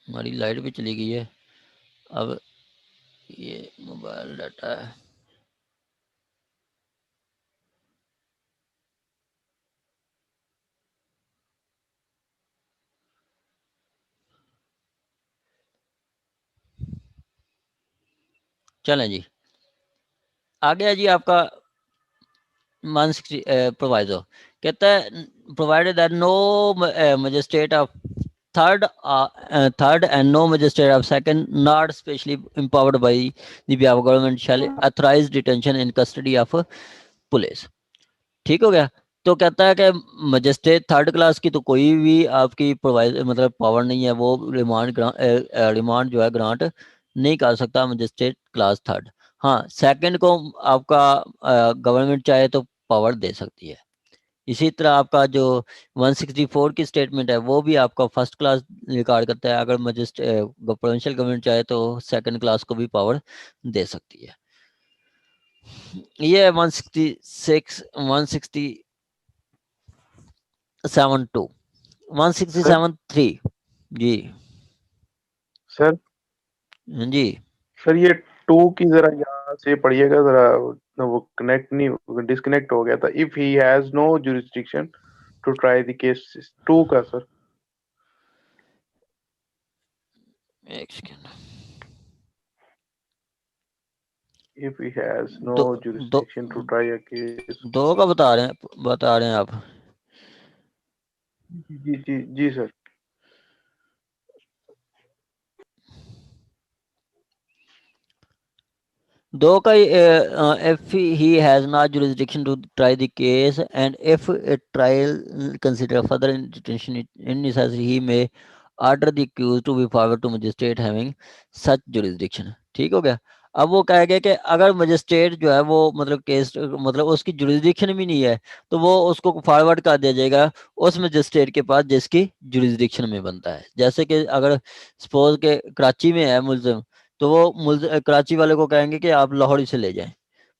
हमारी लाइट भी चली गई है। अब ये मोबाइल डाटा है। चलें जी, आ गया जी आपका 160 प्रोवाइजो। कहता है provided that no magistrate of third and no magistrate of second not specially empowered by the Biafra government shall authorize detention in custody of police. ठीक हो गया। तो कहता है कि मजिस्ट्रेट थर्ड क्लास की तो कोई भी आपकी प्रोवाइज मतलब पावर नहीं है, वो रिमांड जो है ग्रांट नहीं कर सकता मजिस्ट्रेट क्लास थर्ड। हाँ, सेकंड को आपका गवर्नमेंट चाहे तो पावर दे सकती है। इसी तरह आपका जो 164 की स्टेटमेंट है वो भी आपका फर्स्ट क्लास रिकॉर्ड करता है। अगर मजिस्ट्रेट प्रोविंशियल गवर्नमेंट चाहे तो सेकंड क्लास को भी पावर दे सकती है। ये 166 167 सर 167(3) जी। सर हाँ जी। सर ये टू की जरा यहाँ से पढ़िएगा जरा, वो कनेक्ट नहीं, डिस्कनेक्ट हो गया था। If he has no jurisdiction to try the case, to का सर। एक second. If he has no दो दो jurisdiction to try a case. दो का बता रहे हैं आप। जी जी जी सर। दो का if he has not jurisdiction to try the case and if a trial consider further detention in necessary he may order the accused to be forwarded to magistrate having such jurisdiction। ठीक हो गया। अब वो कहेगा कि अगर magistrate जो है वो मतलब केस मतलब उसकी जुरिस्डिक्शन भी नहीं है तो वो उसको फॉरवर्ड कर दिया जाएगा उस मजिस्ट्रेट के पास जिसकी जुरिस्डिक्शन में बनता है। जैसे कि अगर सपोज के कराची में है मुलजिम, तो वो कराची वाले को कहेंगे कि आप लाहौर से ले जाएं।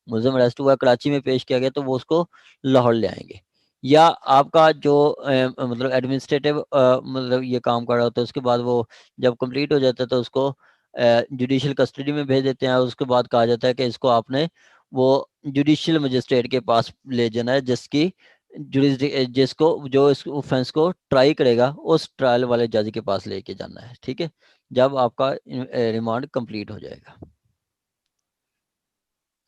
मुलजिम अरेस्ट हुआ कराची में पेश किया गया तो वो उसको लाहौर ले आएंगे। या आपका जो मतलब एडमिनिस्ट्रेटिव मतलब ये काम कर रहा होता है, उसके बाद वो जब कंप्लीट हो जाता है तो उसको जुडिशियल कस्टडी में भेज देते हैं। उसके बाद कहा जाता है कि इसको आपने वो जुडिशियल मजिस्ट्रेट के पास ले जाना है जिसकी जिसको जो इस ऑफेंस को ट्राई करेगा उस ट्रायल वाले जज के पास लेके जाना है। ठीक है, जब आपका रिमांड कंप्लीट हो जाएगा।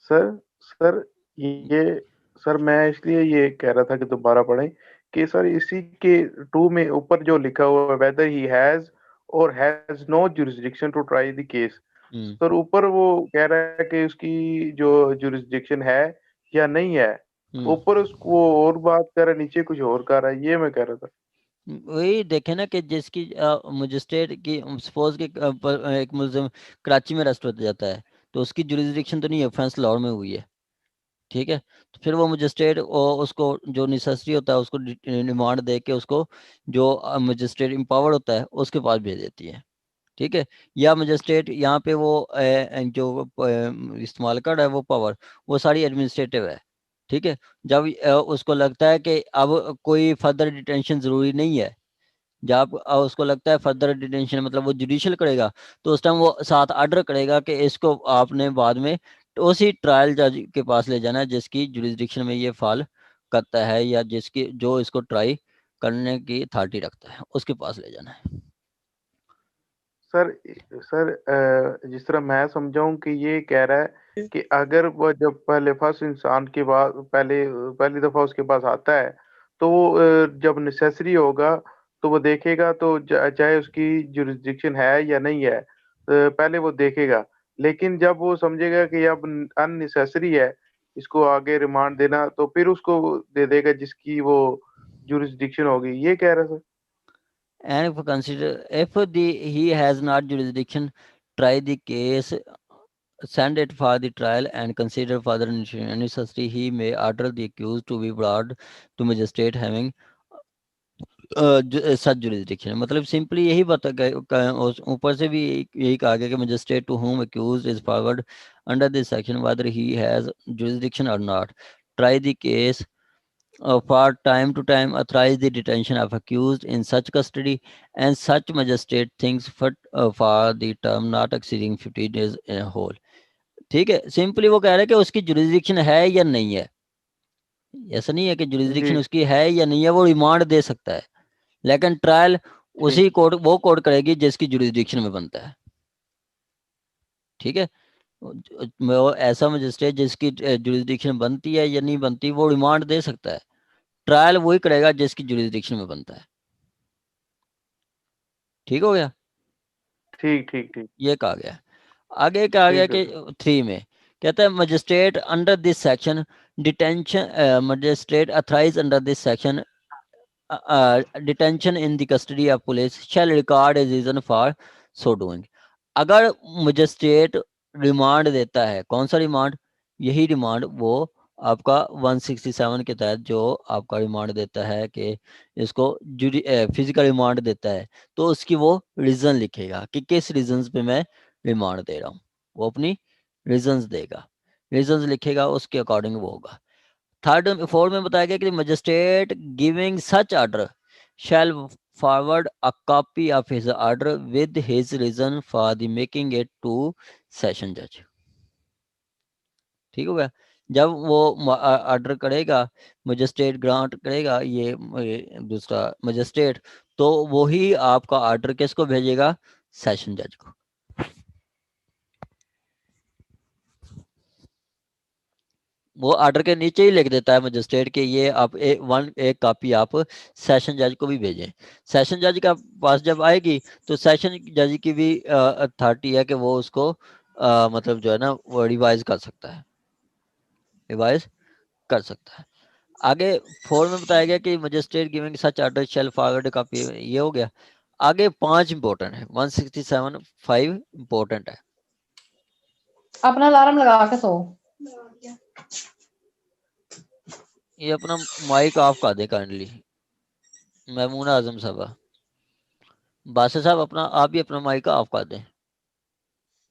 सर सर ये सर मैं इसलिए ये कह रहा था कि दोबारा पढ़ें कि सर इसी के टू में ऊपर जो लिखा हुआ है, whether he has or has no jurisdiction to try the case. Hmm sir ऊपर वो कह रहा है कि उसकी जो जुरिस्डिक्शन है या नहीं है। हम्म ऊपर उसको वो और बात कर रहा है, नीचे कुछ और कर रहा है, ये मैं कह रहा था। वही देखे ना कि जिसकी मजिस्ट्रेट की सपोज के एक मुल्जिम कराची में अरेस्ट हो जाता है तो उसकी जुरिस्डिक्शन तो नहीं है, ऑफेंस लाहौर में हुई है। ठीक है, तो फिर वो मजिस्ट्रेट उसको जो नेसेसरी होता है उसको रिमांड दे के उसको जो मजिस्ट्रेट एम्पावर्ड होता है उसके पास भेज देती है। ठीक है, या मजिस्ट्रेट यहाँ पे वो जो इस्तेमाल कर रहा है वो पावर वो सारी एडमिनिस्ट्रेटिव है। ठीक है, जब उसको लगता है कि अब कोई फर्दर डिटेंशन ज़रूरी नहीं है, जब उसको लगता है फर्दर डिटेंशन मतलब वो जुडिशियल करेगा तो उस टाइम वो साथ आर्डर करेगा कि इसको आपने बाद में उसी ट्रायल जज के पास ले जाना है जिसकी जुरिस्डिक्शन में ये फॉल करता है या जिसकी जो इसको ट्राई करने की अथॉरिटी रखता है उसके पास ले जाना है। सर सर जिस तरह मैं समझाऊं कि ये कह रहा है कि अगर वो जब पहले फर्स्ट इंसान के बाद पहली दफा उसके पास आता है तो वो जब नेसेसरी होगा तो वो देखेगा, तो चाहे उसकी जुरिस्डिक्शन है या नहीं है, पहले वो देखेगा। लेकिन जब वो समझेगा कि अब अननेसेसरी है इसको आगे रिमांड देना, तो फिर उसको दे देगा जिसकी वो जुरिस्डिक्शन होगी, ये कह रहा है sir. And if consider if he has not jurisdiction, try the case, send it for the trial and consider further necessary. He may order the accused to be brought to magistrate having such jurisdiction. मतलब simply यही बता ऊपर से भी यही कहा गया कि magistrate to whom accused is forward under this section whether he has jurisdiction or not try the case for time to time authorize the detention of accused in such custody and such magistrate thinks for the term not exceeding 50 days in a whole. ठीक है, simply वो कह रहे हैं कि उसकी jurisdiction है या नहीं है। ऐसा नहीं है कि जी जुरिस्डिक्शन उसकी है या नहीं है, वो रिमांड दे सकता है, लेकिन ट्रायल ठीक उसी कोर्ट वो कोर्ट करेगी जिसकी जुरिस्डिक्शन में बनता है। ठीक है, वो ऐसा मजिस्ट्रेट जिसकी जुरिस्डिक्शन बनती है या नहीं बनती वो रिमांड दे सकता है, ट्रायल वही करेगा जिसकी जुरिस्डिक्शन में बनता है। ठीक हो गया, ठीक ठीक ठीक ये कहा गया। आगे क्या आ गया ठीक है कि सर। 3 में कहता है magistrate under this section detention magistrate authorise under this section detention in the custody of police shall record as reason for so doing. अगर मजिस्ट्रेट रिमांड देता है, कौन सा रिमांड, यही रिमांड वो आपका 167 के तहत जो आपका रिमांड देता है कि इसको फिजिकल रिमांड देता है, तो उसकी वो रीजन लिखेगा कि किस रीजंस पे मैं रिमांड दे रहा हूँ, वो अपनी रीजंस देगा, रीजंस लिखेगा, उसके अकॉर्डिंग वो होगा। 4 में बताया गया कि magistrate giving such order shall forward a copy of his order with his reason for the making it to session जज। ठीक हो गया, जब वो ऑर्डर करेगा, मजिस्ट्रेट ग्रांट करेगा ये दूसरा मजिस्ट्रेट, तो वही आपका ऑर्डर किसको भेजेगा, सेशन जज को। वो ऑर्डर के नीचे ही लिख देता है मजिस्ट्रेट के ये आप एक कॉपी आप सेशन जज को भी भेजें। सेशन जज का पास जब आएगी तो सेशन जज की भी अथॉरिटी है कि वो उसको मतलब जो है ना वो रिवाइज कर सकता है, रिवाइज कर सकता है। आगे 4 में बताया गया कि magistrate giving such order shall forward copy, ये हो गया। आगे 5 इंपॉर्टेंट है, 167 5 इंपॉर्टेंट है। अपना अलार्म लगा के सो। ये अपना माइक ऑफ कर दे काइंडली, महमूना आजम साहब, बादशाह साहब अपना आप भी अपना माइक ऑफ कर दें।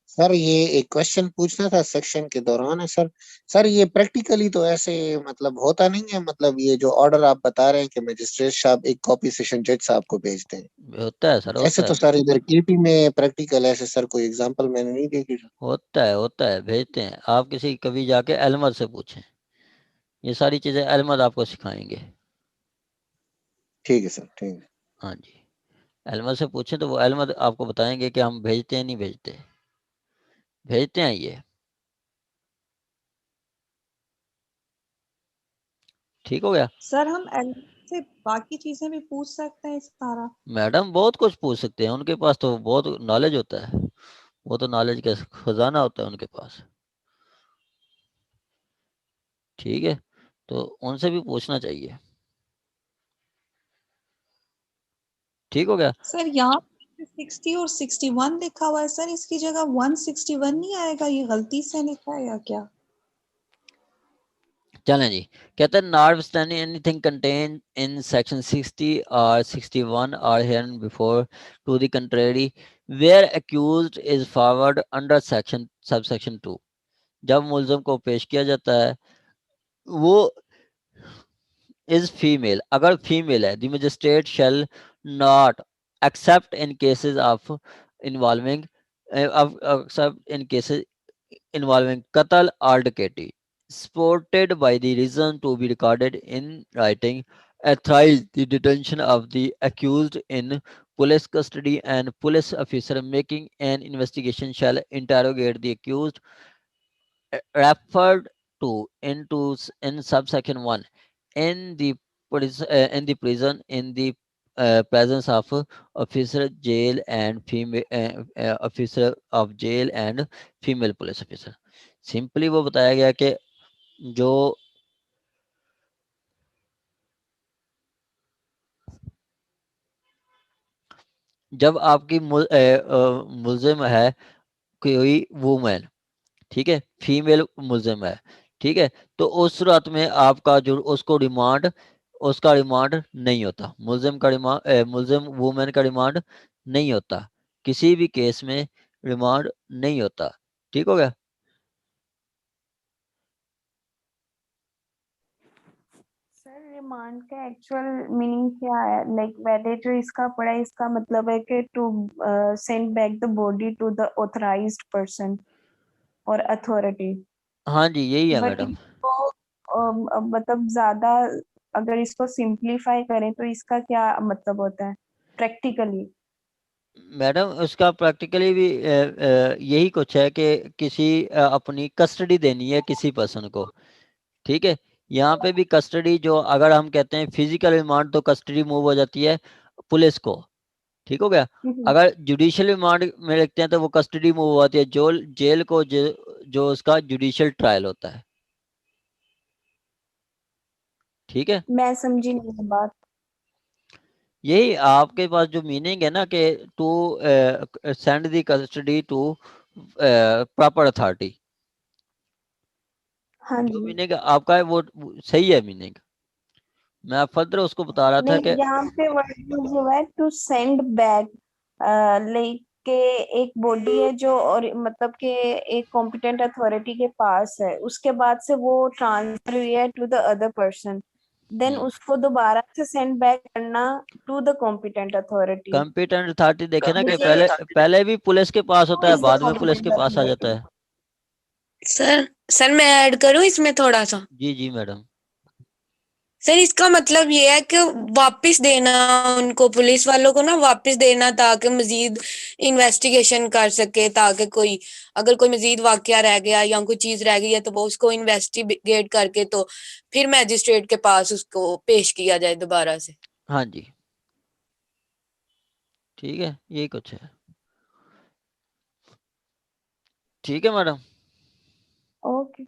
सर ये एक क्वेश्चन पूछना था सेक्शन के दौरान है सर। सर ये प्रैक्टिकली तो ऐसे मतलब होता नहीं है, मतलब ये जो ऑर्डर आप बता रहे हैं कि मजिस्ट्रेट साहब एक कॉपी सेशन जज साहब को भेजते हैं, होता है सर, ऐसे होता तो है, सर इधर केपी में प्रैक्टिकल ऐसे सर कोई एग्जांपल मैंने नहीं देखी सर। होता है, होता है, भेजते हैं। आप किसी कभी जाके अहमद से पूछें, ये सारी चीजें अहमद आपको सिखाएंगे। ठीक है सर, ठीक है। हाँ जी, अहमद से पूछें तो वो अहमद आपको बताएंगे कि हम भेजते हैं नहीं भेजते, भेजते हैं ये। ठीक हो गया सर हम से बाकी चीजें भी पूछ सकते हैं सारा? मैडम, बहुत कुछ पूछ सकते हैं, उनके पास तो बहुत नॉलेज होता है, वो तो नॉलेज का खजाना होता है उनके पास। ठीक है, तो उनसे भी पूछना चाहिए। ठीक हो गया, सर यहाँ 60 और 61 लिखा हुआ है सर, इसकी जगह 161 नहीं आएगा, ये गलती से लिखा है या क्या? चलें जी। कहते हैं notwithstanding anything contained in section 60 or 61 or herein before to the contrary where accused is forward under section subsection 2, जब मुलजम को पेश किया जाता है वो is female, अगर फीमेल है, the magistrate shall not accept in cases of involving except in cases involving qatl or deceit supported by the reason to be recorded in writing authorize the detention of the accused in police custody and police officer making an investigation shall interrogate the accused referred to in subsection 1 in the prison in the presence of officer jail and female officer of jail and female police officer। Simply वो बताया गया कि जो जब आपकी मुलजिम है कोई वुमेन, ठीक है, फीमेल मुलजिम है, ठीक है, तो उस सूरत में आपका जो उसका रिमांड नहीं होता, मुलजिम का रिमांड मुलजिम वुमेन का रिमांड नहीं होता, किसी भी केस में रिमांड नहीं होता। ठीक हो गया, सर रिमांड का एक्चुअल मीनिंग क्या है? लाइक मैंने जो इसका पढ़ा है, इसका मतलब है कि to send back the body to the authorised person और अथॉरिटी। हाँ जी, यही है बट मैडम। इसको मतलब ज्यादा अगर इसको सिंप्लीफाई करें तो इसका क्या मतलब होता है प्रैक्टिकली? मैडम उसका प्रैक्टिकली भी यही कुछ है कि किसी अपनी कस्टडी देनी है किसी पर्सन को, ठीक है। यहाँ पे भी कस्टडी, जो अगर हम कहते हैं फिजिकल रिमांड, तो कस्टडी मूव हो जाती है पुलिस को, ठीक हो गया। अगर जुडिशियल रिमांड में रखते हैं तो वो कस्टडी मूव हो जाती है जेल को, जो उसका जुडिशियल ट्रायल होता है, ठीक है। मैं समझी नहीं बात। यही आपके पास जो मीनिंग है ना कि to send the custody to proper authority, हाँ जो जी। मीनिंग आपका है वो सही है मीनिंग। मैं फर्दर उसको बता रहा था नहीं, कि यहाँ पे वर्ड यूज हुआ है टू सेंड बैक, लाइक के एक बॉडी है जो, और मतलब के एक कॉम्पिटेंट अथॉरिटी के पास है, उसके बाद से वो ट्रांसफर हुई है to the other person, then उसको दोबारा से सेंड बैक करना to the competent authority. Competent authority देखे ना कि मुझे पहले भी पुलिस के पास होता है, is the बाद में पुलिस के competent पास आ जाता authority? है। सर सर मैं ऐड करूं इसमें थोड़ा सा? जी जी मैडम। सर इसका मतलब ये है कि वापस देना, उनको पुलिस वालों को ना वापस देना, ताकि मजीद इन्वेस्टिगेशन कर सके, ताकि कोई अगर कोई मजीद वाकया रह गया या कोई चीज रह गई है तो वो उसको इन्वेस्टिगेट करके तो फिर मैजिस्ट्रेट के पास उसको पेश किया जाए दोबारा से। हाँ जी, ठीक है, यही कुछ है, ठीक है मैडम। ओके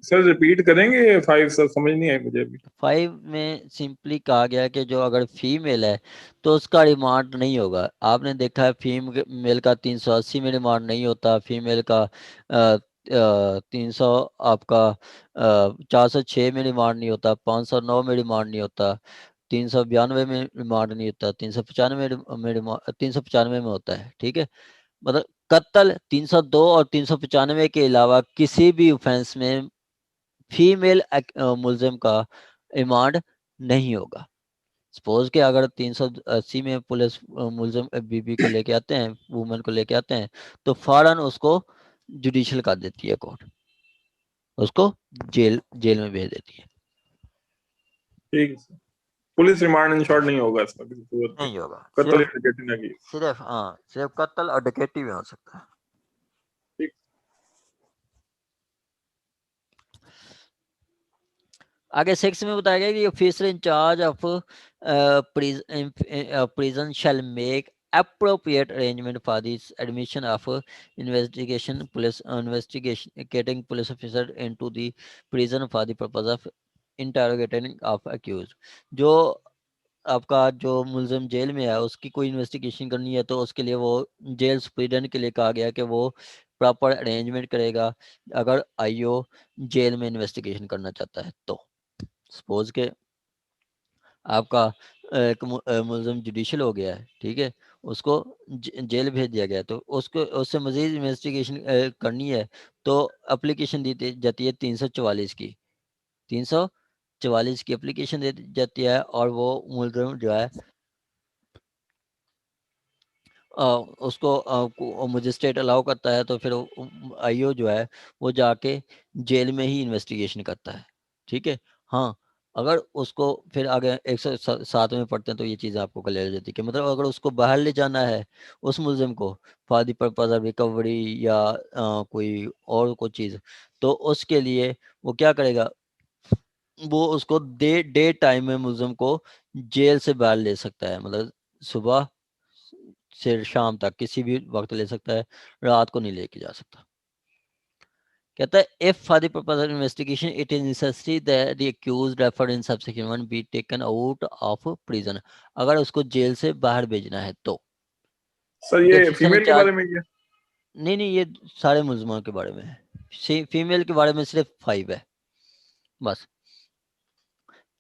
सर रिपीट करेंगे ये 5? सर समझ नहीं आई मुझे अभी। 5 में सिंपली कहा गया है कि जो अगर फीमेल है तो उसका रिमांड नहीं होगा। आपने देखा है फीमेल का 380 में रिमांड नहीं होता, फीमेल का 300 आपका 406 में रिमांड नहीं होता, 509 में रिमांड नहीं होता, 392 में रिमांड नहीं होता, 395 में 395 में होता है, ठीक है। मतलब कत्ल 302 और 395 के अलावा किसी भी ऑफेंस में फीमेल मुलजिम का रिमांड नहीं होगा। सपोज के अगर 380 में पुलिस मुलजिम बीबी को लेके आते हैं, वुमेन को लेके आते हैं, तो फौरन उसको जुडिशियल कर देती है कोर्ट, उसको जेल में भेज देती है। ठीक है sir, police remand in short नहीं होगा इसका किसी सूरत में, नहीं होगा, कत्ल या डकैती ना की। सिर्फ हाँ, सिर्फ कत्ल और डकैती में हो सकता है। ठीक। आगे 6 में बताया गया कि officer in charge of prison shell make appropriate arrangement for the admission of investigating police officer into the prison for the purpose of interrogating of accused। जो आपका जो मुलजिम जेल में है उसकी कोई इन्वेस्टिगेशन करनी है तो उसके लिए वो जेल सुपरिटेंडेंट के लिए कहा गया कि वो प्रॉपर अरेंजमेंट करेगा अगर आईओ जेल में इन्वेस्टिगेशन करना चाहता है तो। सपोज के आपका एक मुलजिम जुडिशियल हो गया है, ठीक है, उसको जेल भेज दिया गया, तो उसको उससे मजीद इन्वेस्टिगेशन करनी है तो एप्लीकेशन दी जाती है 344 की, 344 की एप्लीकेशन दी जाती है और वो मुलजिम जो है उसको मजिस्ट्रेट अलाउ करता है, तो फिर आईओ जो है वो जाके जेल में ही इन्वेस्टिगेशन करता है, ठीक है। हाँ, अगर उसको फिर आगे 107 में पढ़ते हैं तो ये चीज़ आपको क्लियर हो जाती है कि मतलब अगर उसको बाहर ले जाना है उस मुलजिम को for the purpose of recovery या कोई और कोई चीज़, तो उसके लिए वो क्या करेगा, वो उसको डे टाइम में मुलजिम को जेल से बाहर ले सकता है, मतलब सुबह से शाम तक किसी भी वक्त ले सकता है, रात को नहीं लेके जा सकता। कहता है if for the purpose of investigation it is necessary that the accused referred in subsection 1 be taken out of prison, अगर उसको जेल से बाहर भेजना है तो। सर ये फीमेल के बारे में क्या? नहीं, ये सारे मुलजमान के बारे में है, फीमेल के बारे में सिर्फ 5 है बस,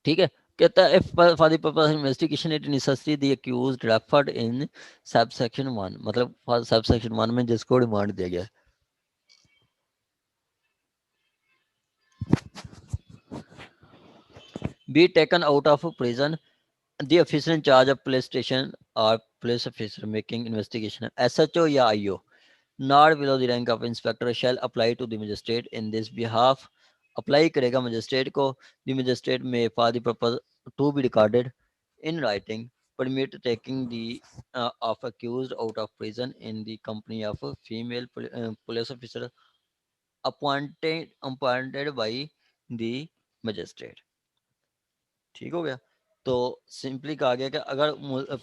ठीक है। कहता है if for the purpose of investigation it necessary the accused referred in subsection 1, मतलब subsection 1 में जिसको रिमांड दिया गया है। be taken out of prison, the officer in charge of police station or police officer making investigation, SHO या IO, not below the rank of inspector, shall apply to the magistrate in this behalf. Apply करेगा magistrate को. The magistrate may, for the purpose to be recorded in writing, permit taking the of accused out of prison in the company of a female police officer appointed by the magistrate. ठीक हो गया. तो simply कहा गया कि अगर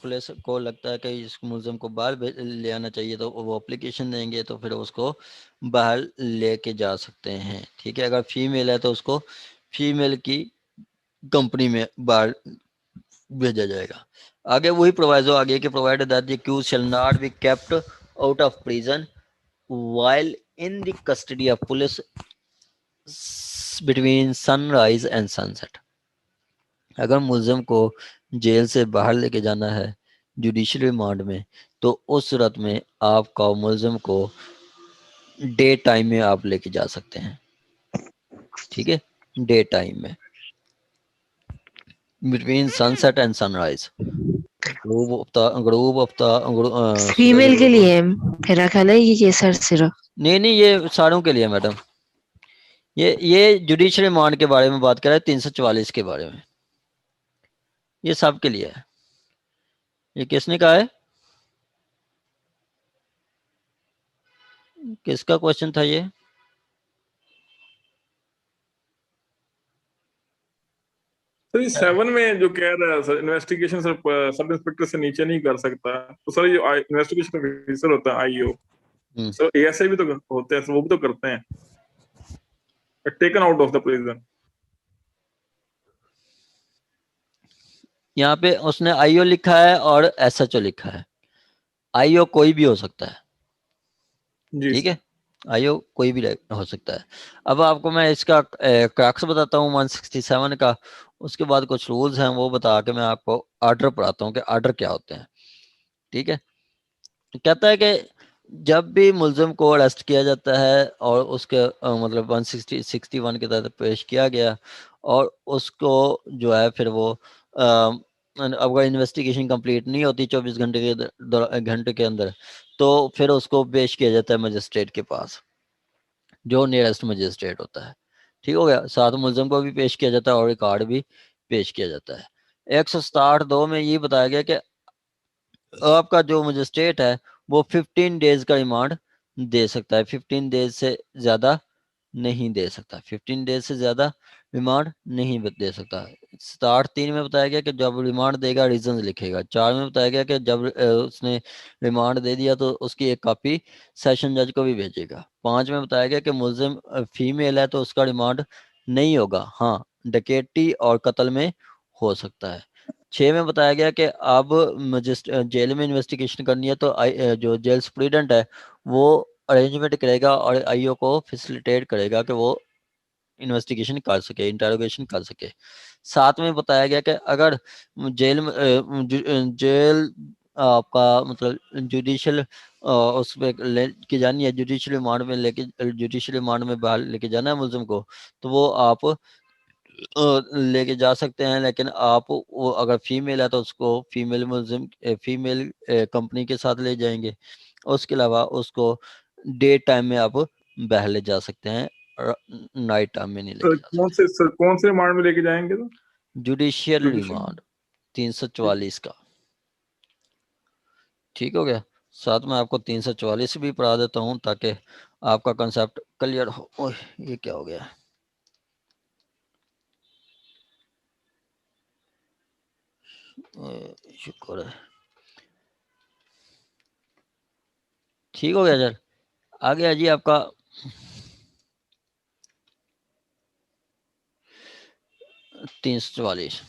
police को लगता है कि इस मुलजम को बाहर ले आना चाहिए तो वो एप्लीकेशन देंगे, तो फिर उसको बाहर लेके जा सकते हैं. ठीक है. अगर फीमेल है तो उसको फीमेल की कंपनी में बाहर भेजा जाएगा. आगे वही प्रोवाइजो आगे के provided that the accused shall not be kept out of prison while in the custody of police between sunrise and sunset. अगर मुलजम को जेल से बाहर लेके जाना है जुडिशियल रिमांड में, तो उस सूरत में आपका मुलजम को डे टाइम में आप लेके जा सकते हैं. ठीक है. डे टाइम में between sunset and sunrise. Female के लिए मेरा ख्याल है ये सर सिर्फ नहीं ये सारों के लिए मैडम. ये जुडिशियल रिमांड के बारे में बात कर रहा है 344 के बारे में. ये सब के लिए है. ये किसने कहा है? किसका क्वेश्चन था ये? सर ये 7 में जो कह रहा है sir, investigation sir sub inspector से नीचे नहीं कर सकता, तो सर ये इन्वेस्टिगेशन ऑफिसर होता है आईओ, सर ऐसे भी तो होते हैं, वो भी तो करते हैं. Taken out of the prison. यहाँ पे उसने आईओ लिखा है और एसएचओ लिखा है. आईओ कोई भी हो सकता है. ठीक है. आईओ कोई भी हो सकता है. अब आपको मैं इसका क्रक्स बताता हूँ 167 का. उसके बाद कुछ रूल्स हैं वो बता के मैं आपको आर्डर पढ़ाता हूँ कि आर्डर क्या होते हैं. ठीक है. कहता है कि जब भी मुलजिम को अरेस्ट किया जाता है और उसके मतलब 161 के तहत पेश किया गया और उसको जो है फिर वो अगर इन्वेस्टिगेशन कंप्लीट नहीं होती 24 घंटे के अंदर, तो फिर उसको पेश किया जाता है मजिस्ट्रेट के पास, जो नियरेस्ट मजिस्ट्रेट होता है. ठीक हो गया. साथ मुलजिम को भी पेश किया जाता है और रिकॉर्ड भी पेश किया जाता है. 167(2) में ये बताया गया कि आपका जो मजिस्ट्रेट है वो 15 डेज का रिमांड दे सकता है. 15 डेज से ज्यादा नहीं दे सकता. 15 डेज से ज्यादा रिमांड नहीं दे सकता. 67(3) में बताया गया कि जब रिमांड देगा रीजन लिखेगा. 4 में बताया गया कि जब उसने रिमांड दे दिया तो उसकी एक कॉपी सेशन जज को भी भेजेगा. 5 में बताया गया कि मुलजिम फीमेल है तो उसका रिमांड नहीं होगा, हाँ डकैती और कत्ल में हो सकता है. 6 में बताया गया कि अब जेल में इन्वेस्टिगेशन करनी है तो जो जेल सुप्रीडेंट है वो अरेंजमेंट करेगा और आईओ को फैसिलिटेट करेगा कि वो इन्वेस्टिगेशन कर सके, इंटरोगेशन कर सके. 7 में बताया गया कि अगर जेल आपका मतलब जुडिशियल उस पर लेके जानी है, जुडिशियल रिमांड में बाहर लेके जाना है मुलजिम को, तो वो आप लेके जा सकते हैं. लेकिन आप वो अगर फीमेल है तो उसको फीमेल कंपनी के साथ ले जाएंगे. उसके अलावा उसको डे टाइम में आप बाहर ले जा सकते हैं, नाइट टाइम में नहीं लेके जा सकते. कौन से रिमांड में लेके जाएंगे? तो जुडिशियल रिमांड 344 का. ठीक हो गया. साथ में आपको 344 भी पढ़ा देता हूँ ताकि आपका कंसेप्ट क्लियर हो. ओह ये क्या हो गया? शुक्र है. ठीक हो गया सर. आगे जी आपका 344.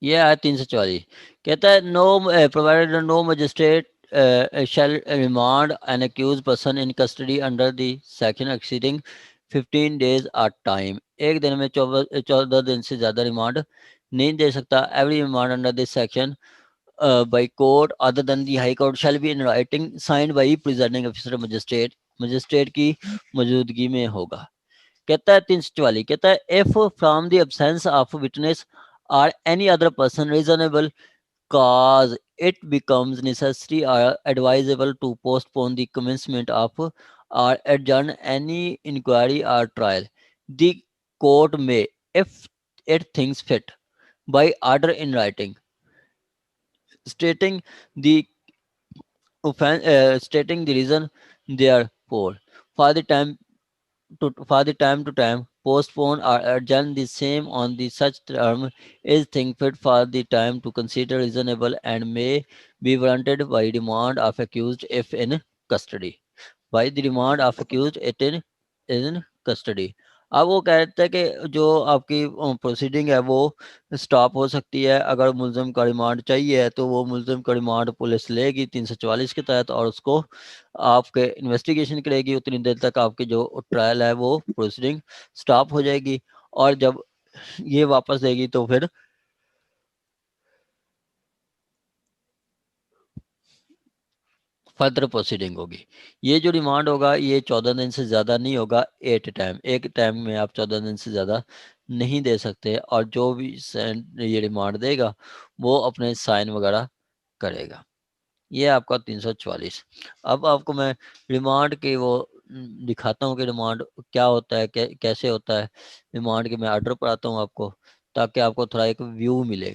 ये है 344. कहता है no provided no magistrate shall remand an accused person in custody under the section exceeding 15 days at time. एक दिन में 14 दिन से ज्यादा रिमांड नहीं दे सकता. Every remand under this section by court other than the high court shall be in writing signed by presiding officer magistrate magistrate की मौजूदगी में होगा। कहता है 344, कहता है if from the absence of witness और any other person reasonable cause it becomes necessary or advisable to postpone the commencement of or adjourn any inquiry or trial, the court may, if it thinks fit, by order in writing, stating the stating the reason therefore, for the time to time postpone or adjourn the same on the such term is think fit for the time to consider reasonable and may be warranted by demand of accused if in custody. By the demand of accused it in custody. अब वो कहते हैं कि जो आपकी proceeding है वो stop हो सकती है अगर मुलजिम का रिमांड चाहिए है, तो वो मुलजिम का रिमांड पुलिस लेगी 344 के तहत और उसको आपके इन्वेस्टिगेशन करेगी। उतनी देर तक आपकी जो ट्रायल है वो प्रोसीडिंग स्टॉप हो जाएगी और जब ये वापस देगी तो फिर फर्दर प्रोसीडिंग होगी। ये जो रिमांड होगा ये 14 दिन से ज़्यादा नहीं होगा, एक टाइम में आप 14 दिन से ज़्यादा नहीं दे सकते और जो भी ये रिमांड देगा वो अपने साइन वगैरह करेगा। ये आपका 344। अब आपको मैं रिमांड के वो दिखाता हूँ कि रिमांड क्या होता है, कैसे होता है। रिमांड के मैं ऑर्डर पढ़ाता हूँ आपको ताकि आपको थोड़ा एक व्यू मिले।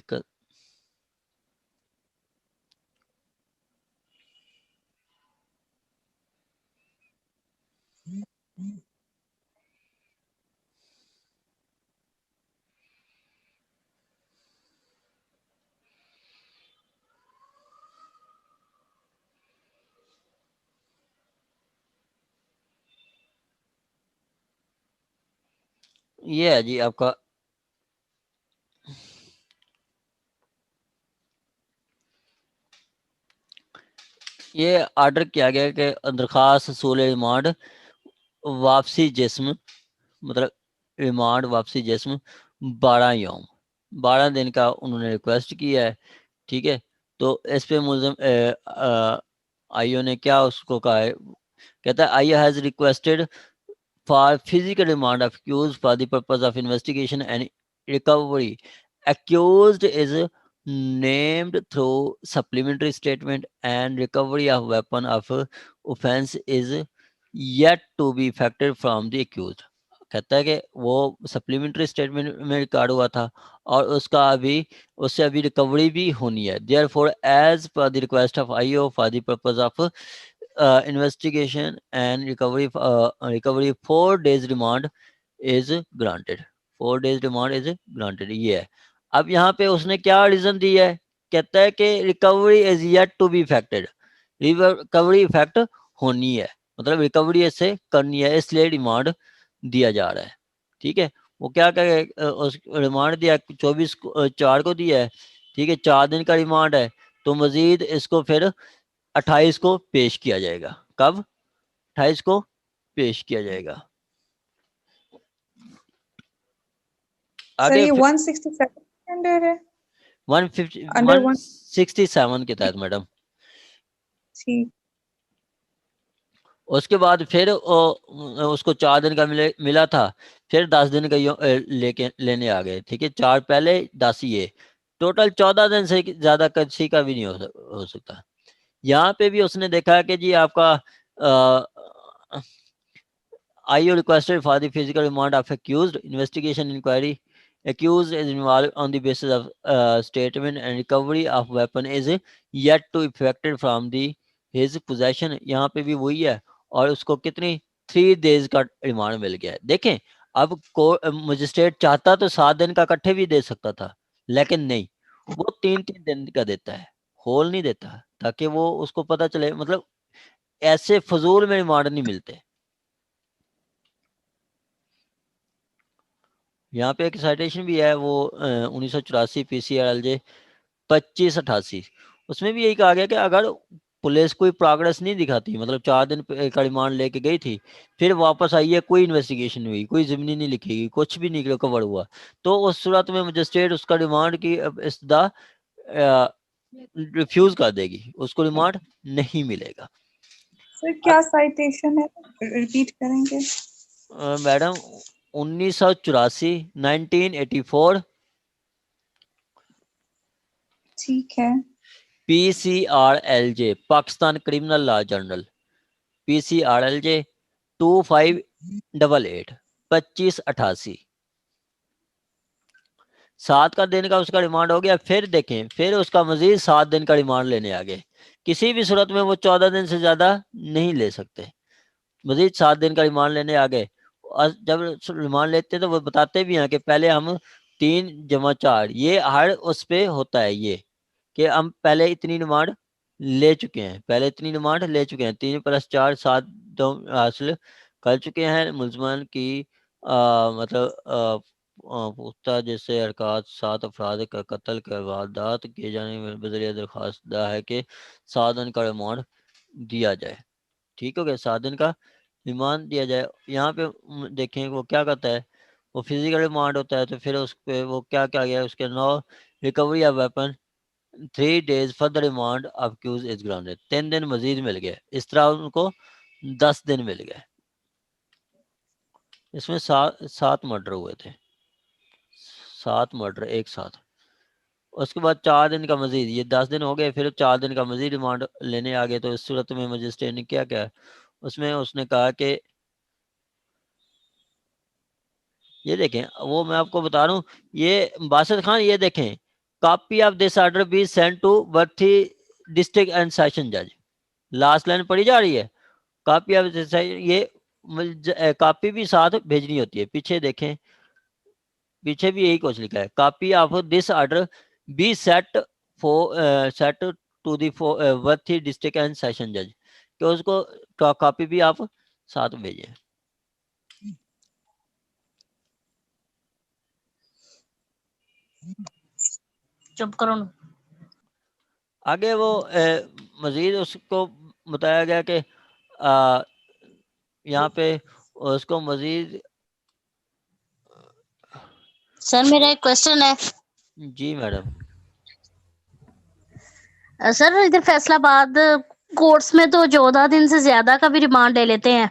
ये है जी आपका ये ऑर्डर किया गया कि दरखास्त सूल रिमांड वापसी जिस्म मतलब रिमांड वापसी जिस्म 12 यौम 12 दिन का उन्होंने रिक्वेस्ट किया है। ठीक है, तो इस पे मुलजिम आईओ ने क्या उसको कहा है, कहता है IO has requested for physical remand of accused for the purpose of investigation and recovery. Accused is named through supplementary statement and recovery of weapon of offense is yet to be effected from the accused. कहता है कि वो supplementary statement में record हुआ था और उससे अभी रिकवरी भी होनी है। Therefore as per the request of IO for the purpose of investigation and recovery 4 days remand is granted। 4 days remand is granted। ये है। अब यहाँ पे उसने क्या रीजन दिया है, कहता है कि recovery is yet to be effected, recovery effect होनी है मतलब रिकवरी इससे करनी है इसलिए रिमांड दिया जा रहा है। ठीक है, वो क्या कहे उस रिमांड दिया 24/4 को दिया है। ठीक है, 4 दिन का रिमांड है तो मजीद इसको फिर 28 को पेश किया जाएगा। कब? 28 को पेश किया जाएगा। सर ये 167 अंडर है 167 के तहत मैडम। ठीक। उसके बाद फिर उसको 4 दिन का मिला था, फिर 10 दिन का लेने आ गए। ठीक है, 4 पहले 10 ये, टोटल 14 दिन से ज्यादा किसी का भी नहीं हो सकता। यहाँ पे भी उसने देखा कि जी आपका IO requested for the physical remand of accused, investigation inquiry, accused is involved on the basis of statement and recovery of weapon is yet to effected from the his possession। यहाँ पे भी वही है और उसको कितनी 3 days का remand मिल गया है। देखें अब मजिस्ट्रेट चाहता तो 7 दिन का इकट्ठे भी दे सकता था, लेकिन नहीं, वो 3-3 दिन का देता है, होल नहीं देता, ताकि वो उसको पता चले मतलब ऐसे फजूल में रिमांड नहीं मिलते। यहाँ पे एक साइटेशन भी है वो 1984 PCRLJ 2588, उसमें भी यही कहा गया कि अगर पुलिस कोई प्रोग्रेस नहीं दिखाती मतलब 4 दिन का रिमांड लेके गई थी फिर वापस आई है, कोई इन्वेस्टिगेशन हुई, कोई जिम्नी नहीं लिखेगी, कुछ भी नहीं कवर हुआ, तो उस सूरत में मजिस्ट्रेट उसका रिमांड की इस्तदा रिफ्यूज कर देगी, उसको रिमांड नहीं मिलेगा। सर क्या साइटेशन है, रिपीट करेंगे? मैडम 1984, 1984, ठीक है। PCRLJ, Pakistan criminal law journal, PCRLJ 2588, 2588, 7 का दिन का उसका रिमांड हो गया। फिर देखें, फिर उसका मजीद 7 दिन का रिमांड लेने आ गए। किसी भी सूरत में वो 14 दिन से ज्यादा नहीं ले सकते, मजीद 7 दिन का रिमांड लेने आ गए। और जब रिमांड लेते हैं तो वो बताते भी हैं कि पहले हम 3 जमा 4, ये हर उस पे होता है, ये कि हम पहले इतनी रिमांड ले चुके हैं, पहले इतनी रिमांड ले चुके हैं, 3 + 4 7 हासिल कर चुके हैं। मुलजमान की मतलब पुख्ता जैसे हरकत 7 अफराद का कत्ल के वारदात किए जाने में बजरिया दरख्वास्त दा है कि 7 दिन का रिमांड दिया जाए। ठीक हो गया, 7 दिन का रिमांड दिया जाए। यहाँ पे देखें वो क्या करता है, वो फिजिकल रिमांड होता है, तो फिर उस पे वो क्या क्या गया उसके no recovery of weapon 3 days further remand of accused is grounded, 3 दिन मजीद मिल गए। इस तरह उनको 10 दिन मिल गए। इसमें 7 मर्डर हुए थे, 7 मर्डर एक साथ। उसके बाद 4 दिन का मजीद, ये 10 दिन हो गए, फिर 4 दिन का मजीद रिमांड लेने आ गए। तो इस सूरत में मजिस्ट्रेट ने क्या किया, उसमें उसने कहा कि ये देखें, वो मैं आपको बता रहा हूँ, ये बासित खान, ये देखें, copy of this order be send to बर्थी डिस्ट्रिक्ट एंड सेशन जज, लास्ट लाइन पढ़ी जा रही है, कॉपी ऑफ दिस, ये कॉपी भी साथ भेजनी होती है। पीछे देखें, पीछे भी यही कुछ लिखा है, copy of this order be set to the बर्थी डिस्ट्रिक्ट एंड सेशन जज, तो उसको कॉपी भी आप साथ भेजें। चुप करो ना। आगे वो मजीद उसको बताया गया कि यहाँ पे उसको मजीद। सर मेरा एक क्वेश्चन है। जी मैडम। सर इधर फैसलाबाद कोर्ट्स में तो 14 दिन से ज्यादा का भी रिमांड ले लेते हैं।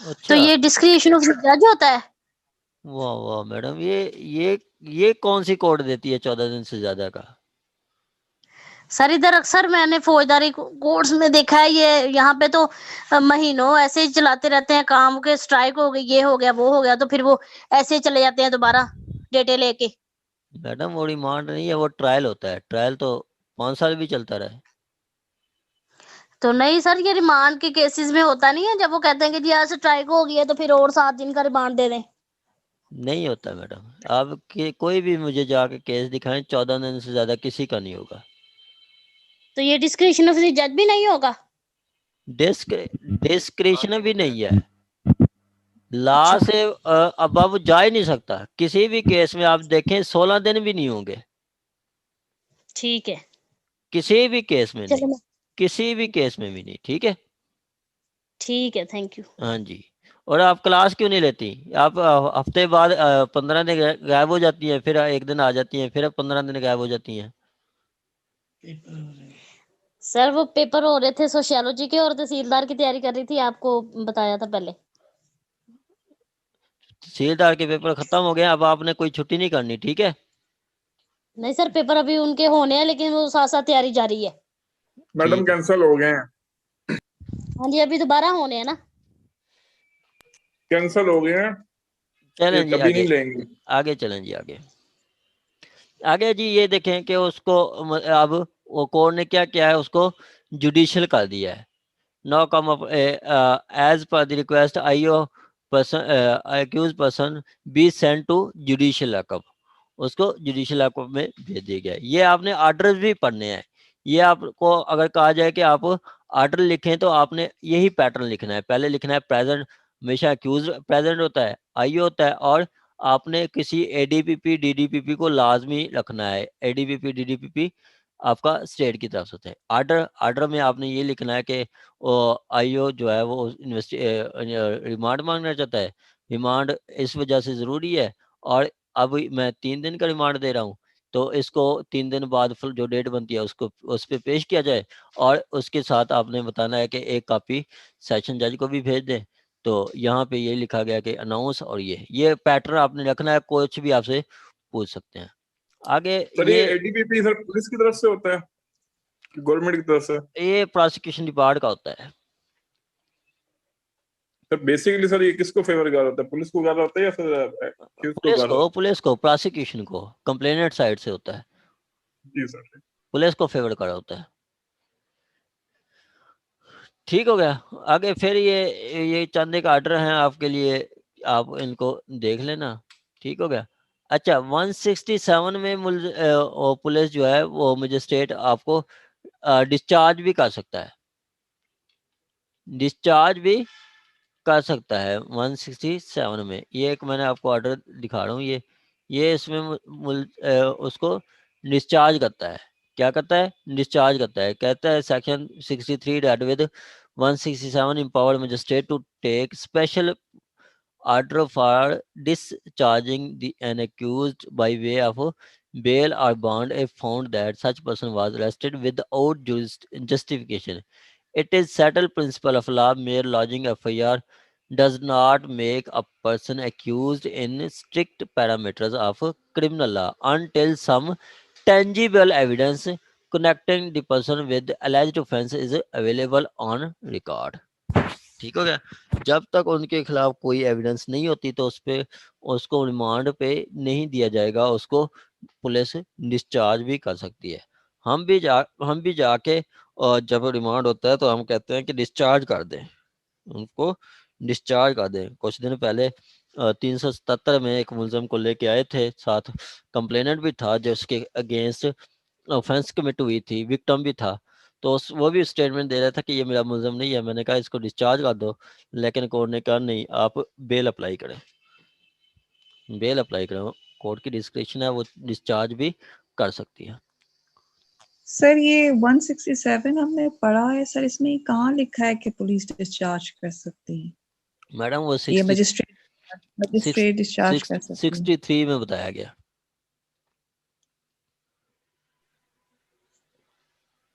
अच्छा। तो ये डिस्क्रिप्शन ऑफ जज होता है? वाह वाह मैडम, ये कौन सी कोर्ट देती है 14 दिन से ज्यादा का? सर इधर अक्सर मैंने फौजदारी कोर्ट्स में देखा है, ये यहाँ पे तो महीनों ऐसे ही चलाते रहते हैं काम के, स्ट्राइक हो गई, ये हो गया, वो हो गया, तो फिर वो ऐसे ही चले जाते हैं दोबारा डेटे लेके। मैडम वो रिमांड नहीं है, वो ट्रायल होता है। ट्रायल तो 5 साल भी चलता रहे। तो नहीं सर, ये रिमांड के केसेस में होता नहीं है, जब वो कहते हैं कि जी आज स्ट्राइक हो गई है तो फिर और 7 दिन का रिमांड दे दें? नहीं होता मैडम, आप कोई भी मुझे जाके केस दिखाएं, 14 दिन से ज्यादा किसी का नहीं होगा। तो ये डिस्क्रिप्शन ऑफ जज भी नहीं होगा? डिस्क्रिप्शन भी नहीं है, लॉ से अब अब जा ही नहीं सकता। किसी भी केस में आप देखें 16 दिन भी नहीं होंगे। ठीक है। किसी भी केस में नहीं, चलो किसी भी केस में भी नहीं। ठीक है, ठीक है, थैंक यू। हाँ जी। और आप क्लास क्यों नहीं लेती? आप हफ्ते बाद 15 दिन गायब हो जाती हैं, फिर 1 दिन आ जाती हैं, फिर 15 दिन गायब हो जाती हैं। सर वो पेपर हो रहे थे सोशियोलॉजी के, और तहसीलदार की तैयारी कर रही थी, आपको बताया था पहले। तहसीलदार के पेपर खत्म हो गए, अब आपने कोई छुट्टी नहीं करनी। ठीक है। नहीं सर, पेपर अभी उनके होने हैं, लेकिन वो साथ साथ तैयारी जारी है। मैडम कैंसिल हो गए हैं। हाँ जी, अभी दोबारा होने हैं ना। कैंसिल हो गए हैं, चलें जी कभी आगे, नहीं लेंगे। आगे चलें जी आगे। आगे जी ये देखें कि उसको अब वो कोर्ट ने क्या किया है, उसको जुडिशियल कर दिया है। No come as per the request IO person accused person be sent to judicial lockup, उसको जुडिशियल लॉकअप में भेज दिया गया। ये आपने ऑर्डर भी पढ़ने हैं। ये आपको अगर कहा जाए कि आप ऑर्डर लिखें तो आपने यही पैटर्न लिखना है। पहले लिखना है प्रेजेंट, हमेशा अक्यूज प्रेजेंट होता है, आईओ होता है, और आपने किसी एडीपीपी डीडीपीपी को लाजमी रखना है। एडीपीपी डीडीपीपी आपका स्टेट की तरफ से होता है। आर्डर में आपने ये लिखना है कि आईओ जो है वो रिमांड मांगना चाहता है, रिमांड इस वजह से ज़रूरी है, और अब मैं 3 दिन का रिमांड दे रहा हूँ, तो इसको 3 दिन बाद जो डेट बनती है उसको उस पे पेश किया जाए, और उसके साथ आपने बताना है कि एक कॉपी सेशन जज को भी भेज दें। तो यहाँ पे ये लिखा गया कि अनाउंस, और ये पैटर्न आपने रखना है, कुछ भी आपसे पूछ सकते हैं। आगे सर ये एडीपीपी सर पुलिस की तरफ से होता है कि गवर्नमेंट की तरफ से? ये प्रोसिक्यूशन डिपार्ट का होता है। सर बेसिकली सर ये किसको फेवर कर होता है, पुलिस को कर होता है या फिर किसको? पुलिस को प्रोसिक्यूशन को कंप्लेनेंट साइड से होता है। जी सर। पुलिस को फेवर कर होता है। ठीक हो गया। आगे फिर ये चंद एक आर्डर हैं आपके लिए, आप इनको देख लेना। ठीक हो गया। अच्छा, 167 में पुलिस जो है वो मजिस्ट्रेट आपको डिस्चार्ज भी कर सकता है, डिस्चार्ज भी कर सकता है 167 में। ये एक मैंने आपको ऑर्डर दिखा रहा हूँ, ये इसमें उसको डिस्चार्ज करता है। क्या करता है? डिस्चार्ज करता है। कहता है section 63 date with 167 empowered magistrate to take special order for discharging an accused by way of bail or bond if found that such person was arrested without justification. It is settled principle of law mere lodging FIR does not make a person accused in strict parameters of criminal law until some tangible evidence connecting the person with alleged offense is available on record. ठीक हो गया। जब तक उनके खिलाफ कोई evidence नहीं होती तो उसको रिमांड पे नहीं दिया जाएगा, उसको पुलिस डिस्चार्ज भी कर सकती है। हम भी जाके और जब रिमांड होता है तो हम कहते हैं कि डिस्चार्ज कर दें, उनको डिस्चार्ज कर दें। कुछ दिन पहले 377 में एक मुलजम को लेके आए थे, साथ कंप्लेनेंट भी था जिसके अगेंस्ट ऑफेंस कमिट हुई थी, विक्टिम भी था। तो वो भी स्टेटमेंट दे रहा था कि ये मेरा मुलजम नहीं है। मैंने कहा इसको डिस्चार्ज कर दो, लेकिन कोर्ट ने कहा नहीं, आप बेल अप्लाई करें, बेल अप्लाई करें। कोर्ट की डिस्क्रिप्शन है, वो डिस्चार्ज भी कर सकती है। सर ये 167 हमने पढ़ा है सर, इसमें कहाँ लिखा है कि पुलिस डिस्चार्ज कर सकती है? मैडम वो ये मजिस्ट्रेट डिस्चार्ज कर सकती है। 63 में बताया गया।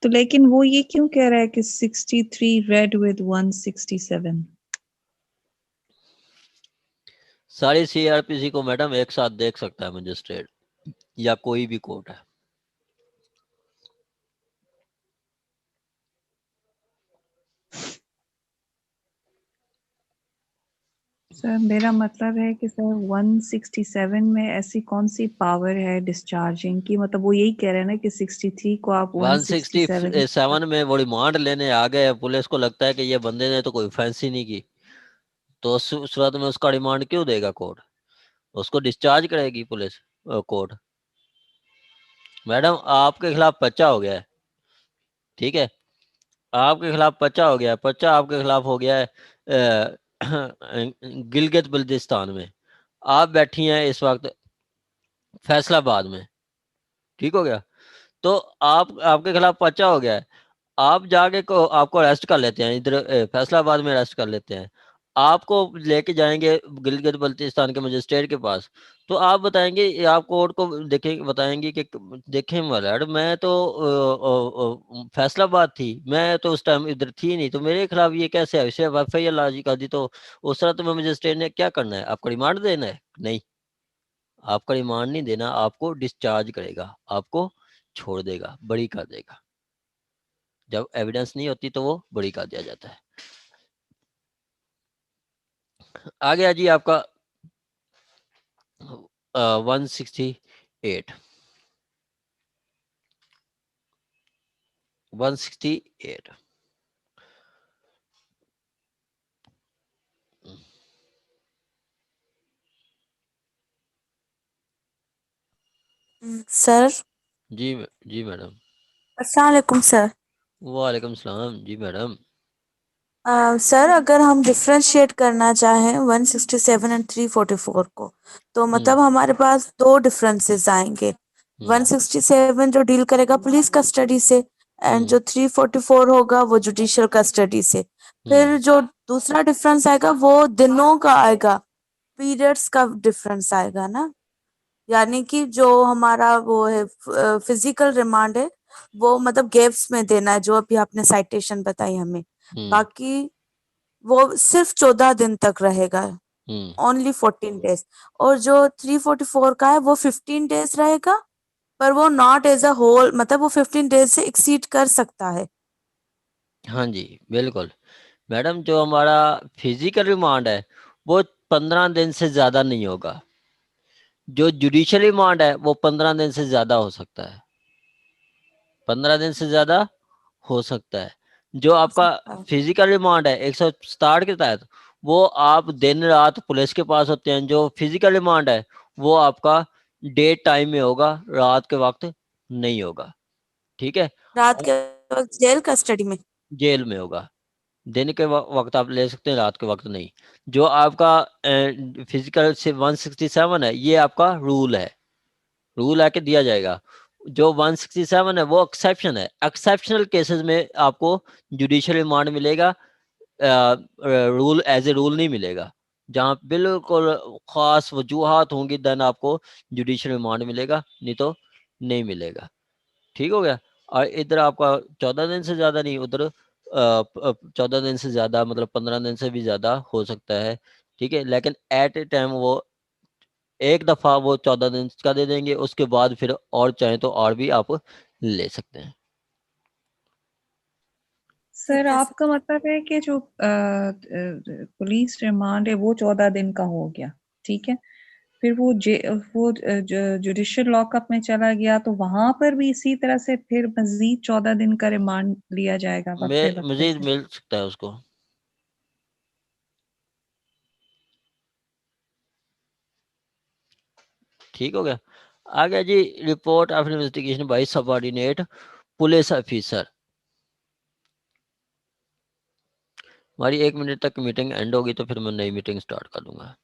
तो लेकिन वो ये क्यों कह रहा है कि 63 रेड विद 167? सारी CRPC को मैडम एक साथ देख सकता है मजिस्ट्रेट या कोई भी कोर्ट है। सर मेरा मतलब है कि सर 167 में ऐसी कौन सी पावर है डिस्चार्जिंग की? मतलब वो यही कह रहे हैं ना कि 63 को आप 167 में वो रिमांड लेने आ गए, पुलिस को लगता है कि ये बंदे ने तो कोई ऑफेंस ही नहीं की, तो उस सूरत में उसका रिमांड क्यों देगा कोर्ट? उसको डिस्चार्ज करेगी पुलिस कोर्ट। मैडम आपके खिलाफ पर्चा हो गया है, ठीक है, आपके खिलाफ पर्चा हो गया है, पर्चा आपके खिलाफ हो गया है गिलगित बल्तिस्तान में। आप बैठी हैं इस वक्त फैसलाबाद में, ठीक हो गया। तो आपके खिलाफ पर्चा हो गया है, आप जाके आपको अरेस्ट कर लेते हैं, इधर फैसलाबाद में अरेस्ट कर लेते हैं, आपको लेके जाएंगे गिलगित बल्तिस्तान के मजिस्ट्रेट के पास। तो आप बताएंगे, आप कोर्ट को बताएंगे कि देखें मलर्ड, मैं तो फैसलाबाद थी, मैं तो उस टाइम इधर थी नहीं, तो मेरे खिलाफ ये कैसे है? सिर्फ FIR लॉन्च कर दी, तो उस तरह तो मजिस्ट्रेट ने क्या करना है? आपको रिमांड देना है? नहीं, आपका रिमांड नहीं देना, आपको डिस्चार्ज करेगा, आपको छोड़ देगा, बरी कर देगा। जब एविडेंस नहीं होती तो वो बरी कर दिया जाता है। आ गया जी आपका 168। 168 सर। जी मैडम। अस्सलाम वालेकुम सर। वालेकुम सलाम जी मैडम। सर अगर हम डिफरेंशिएट करना चाहें 167 एंड 344 को, तो मतलब हमारे पास दो डिफरेंसेस आएंगे। 167 जो डील करेगा पुलिस कस्टडी से, एंड जो 344 होगा वो जुडिशियल कस्टडी से। फिर जो दूसरा डिफरेंस आएगा वो दिनों का आएगा, पीरियड्स का डिफरेंस आएगा ना। यानी कि जो हमारा वो है फिजिकल रिमांड है वो मतलब गेप्स में देना है, जो अभी आपने साइटेशन बताई हमें। बाकी वो सिर्फ 14 दिन तक रहेगा, ओनली 14 डेज। और जो 344 का है वो 15 डेज रहेगा, पर वो नॉट एज अ होल, मतलब वो 15 डेज से एक्सीड कर सकता है। हाँ जी बिल्कुल मैडम, जो हमारा फिजिकल रिमांड है वो 15 दिन से ज्यादा नहीं होगा। जो जुडिशियल रिमांड है वो 15 दिन से ज्यादा हो सकता है, 15 दिन से ज्यादा हो सकता है। जो आपका फिजिकल रिमांड है 167 के तहत, वो आप दिन रात पुलिस के पास होते हैं। जो फिजिकल रिमांड है वो आपका डे टाइम में होगा, रात के वक्त नहीं होगा। ठीक है, रात के वक्त जेल कस्टडी में, जेल में होगा। दिन के वक्त आप ले सकते हैं, रात के वक्त नहीं। जो आपका फिजिकल से 167 है, ये आपका रूल है, रूल आके दिया जाएगा। जो 167 है वो एक्सेप्शन है, एक्सेप्शनल केसेस में आपको जुडिशियल रिमांड मिलेगा, रूल एज ए रूल नहीं मिलेगा। जहाँ बिल्कुल खास वजूहात होंगी देन आपको जुडिशियल रिमांड मिलेगा, नहीं तो नहीं मिलेगा। ठीक हो गया। और इधर आपका 14 दिन से ज़्यादा नहीं, उधर 14 दिन से ज़्यादा मतलब 15 दिन से भी ज़्यादा हो सकता है। ठीक है, लेकिन एट ए टाइम वो एक दफ़ा वो 14 दिन का दे देंगे, उसके बाद फिर और चाहें तो और भी आप ले सकते हैं। सर आपका मतलब है कि जो पुलिस रिमांड है वो 14 दिन का हो गया, ठीक है, फिर वो जुडिशियल लॉकअप में चला गया तो वहां पर भी इसी तरह से फिर मजीद 14 दिन का रिमांड लिया जाएगा वक्त मजीद मिल सकता है उसको। ठीक हो गया। आ गया जी report of investigation by subordinate police officer. हमारी 1 मिनट तक मीटिंग एंड होगी तो फिर मैं नई मीटिंग स्टार्ट कर दूंगा।